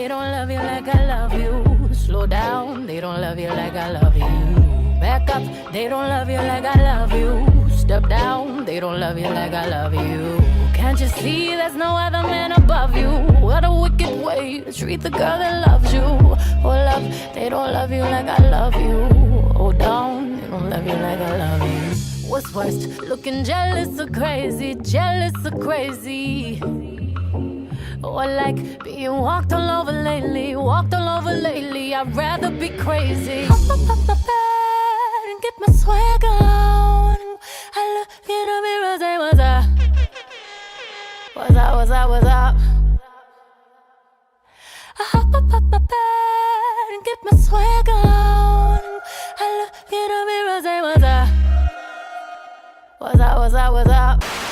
they don't love you like I love you. Slow down, they don't love you like I love you. Back up, they don't love you like I love you. Step down, they don't love you like I love you. Can't you see there's no other man above you? What a wicked way to treat the girl that loves you. Hold up, they don't love you like I love you. Hold down, they don't love you like I love you. What's worst, looking jealous or crazy, jealous or crazy? Or like being walked all over lately, walked all over lately. I'd rather be crazy. Hop up my bed and get my swag on. I look in the mirror, say what's up? What's up, what's up, what's up? I hop up my bed and get my swag on. I look in the mirror, say what's up? What's up, what's up, what's up?